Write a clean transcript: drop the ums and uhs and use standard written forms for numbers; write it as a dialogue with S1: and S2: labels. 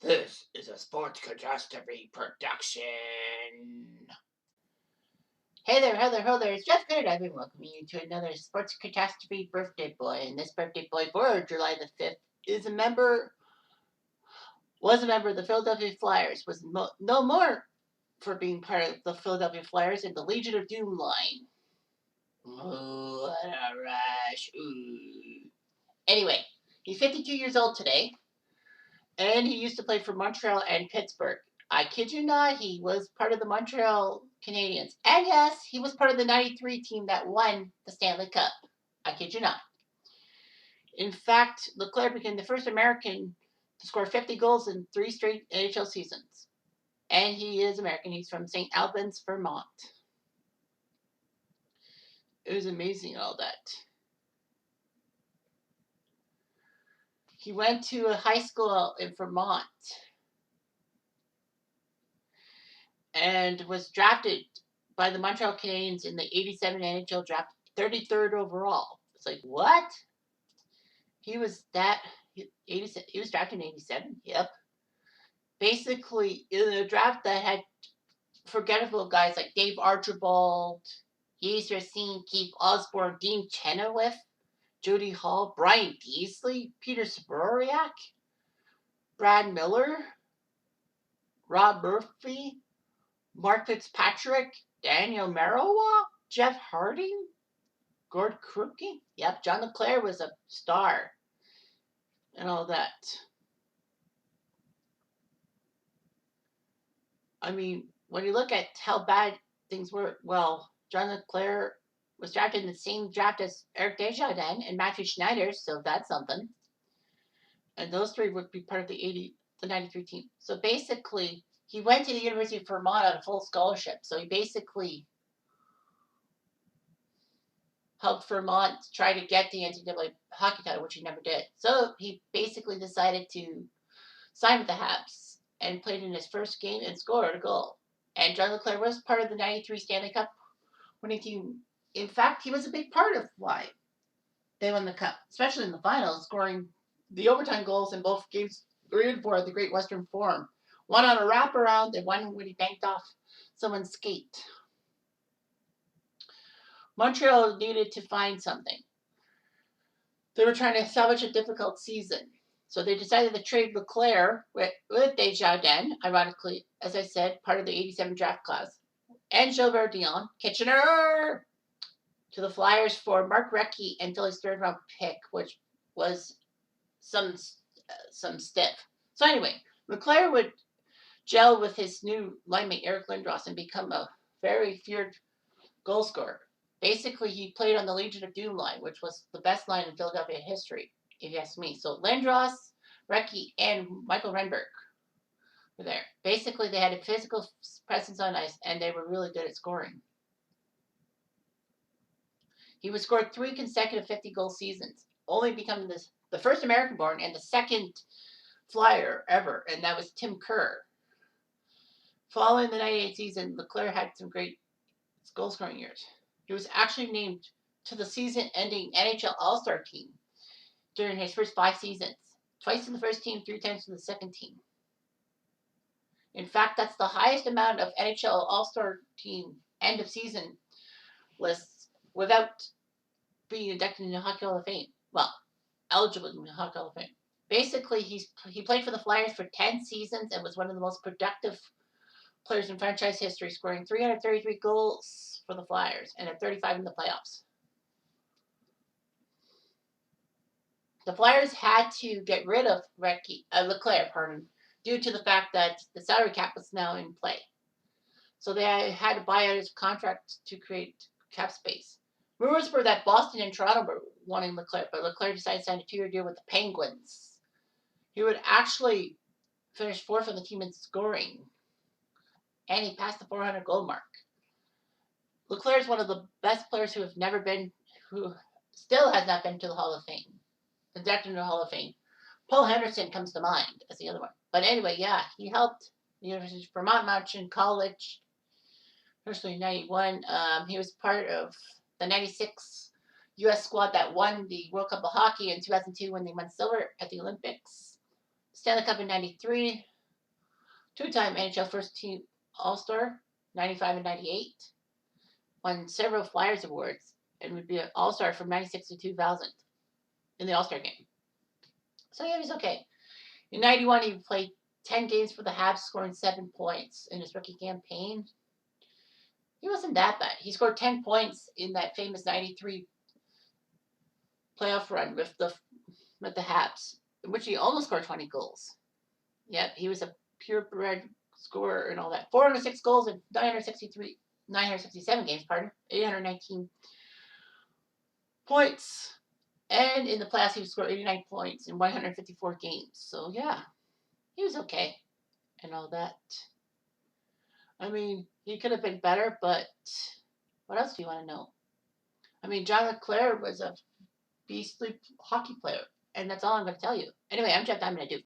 S1: This is a Sports Catastrophe production. Hey there, ho there, it's Jeff Good. I've been welcoming you to another Sports Catastrophe birthday boy. And this birthday boy for July the 5th was a member of the Philadelphia Flyers, was no more for being part of the Philadelphia Flyers in the Legion of Doom line. Ooh, what a rush. Ooh. Anyway, he's 52 years old today. And he used to play for Montreal and Pittsburgh. I kid you not, he was part of the Montreal Canadiens. And yes, he was part of the 93 team that won the Stanley Cup. I kid you not. In fact, LeClair became the first American to score 50 goals in 3 straight NHL seasons. And he is American. He's from St. Albans, Vermont. It was amazing, all that. He went to a high school in Vermont and was drafted by the Montreal Canadiens in the 87 NHL draft, 33rd overall. It's like, what? He was drafted in 87? Yep. Basically, in a draft that had forgettable guys like Dave Archibald, Yves Racine, Keith Osborne, Dean Chenoweth, Jody Hall, Brian Beasley, Peter Sboryak, Brad Miller, Rob Murphy, Mark Fitzpatrick, Daniel Marowa, Jeff Harding, Gord Krupke. Yep, John LeClair was a star and all that. I mean, when you look at how bad things were, well, John LeClair was drafted in the same draft as Eric Desjardins and Matthew Schneider, so that's something. And those three would be part of the 93 team. So basically, he went to the University of Vermont on a full scholarship. So he basically helped Vermont try to get the NCAA hockey title, which he never did. So he basically decided to sign with the Habs and played in his first game and scored a goal. And John LeClair was part of the 93 Stanley Cup winning team. In fact, he was a big part of why they won the Cup, especially in the finals, scoring the overtime goals in both games 3 and 4 at the Great Western Forum. One on a wraparound and one when he banked off someone's skate. Montreal needed to find something. They were trying to salvage a difficult season. So they decided to trade LeClair with Desjardins, ironically, as I said, part of the 87 draft class, and Gilbert Dion, Kitchener, to the Flyers for Mark Recchi and Philly's third-round pick, which was some stiff. So anyway, LeClair would gel with his new linemate Eric Lindros and become a very feared goal scorer. Basically, he played on the Legion of Doom line, which was the best line in Philadelphia history, if you ask me. So Lindros, Recchi, and Michael Renberg were there. Basically, they had a physical presence on ice, and they were really good at scoring. He would score 3 consecutive 50-goal seasons, only becoming the first American-born and the second Flyer ever, and that was Tim Kerr. Following the 98 season, LeClair had some great goal-scoring years. He was actually named to the season-ending NHL All-Star team during his first 5 seasons. Twice in the first team, 3 times in the second team. In fact, that's the highest amount of NHL All-Star team end-of-season lists without being inducted into the Hockey Hall of Fame. Well, eligible in the Hockey Hall of Fame. Basically, he played for the Flyers for 10 seasons and was one of the most productive players in franchise history, scoring 333 goals for the Flyers and 35 in the playoffs. The Flyers had to get rid of LeClair, due to the fact that the salary cap was now in play. So they had to buy out his contract to create cap space. Rumors were that Boston and Toronto were wanting LeClair, but LeClair decided to sign a 2-year deal with the Penguins. He would actually finish 4th on the team in scoring, and he passed the 400 goal mark. LeClair is one of the best players who still has not been to the Hall of Fame, inducted into the Hall of Fame. Paul Henderson comes to mind as the other one. But anyway, yeah, he helped the University of Vermont Mountain College, especially in 91. He was part of the 96 U.S. squad that won the World Cup of Hockey in 2002 when they won silver at the Olympics. Stanley Cup in 93. Two-time NHL first team All-Star, 95 and 98. Won several Flyers awards and would be an All-Star from 96 to 2000 in the All-Star game. So yeah, he was okay. In 91, he played 10 games for the Habs, scoring 7 points in his rookie campaign. He wasn't that bad. He scored 10 points in that famous 93 playoff run with the Habs, in which he almost scored 20 goals. Yep, he was a purebred scorer and all that. 406 goals in 967 games, 819 points. And in the playoffs, he scored 89 points in 154 games. So, yeah, he was okay and all that. I mean, he could have been better, but what else do you want to know? I mean, John LeClair was a beastly hockey player, and that's all I'm going to tell you. Anyway, I'm Jeff Diamond. I do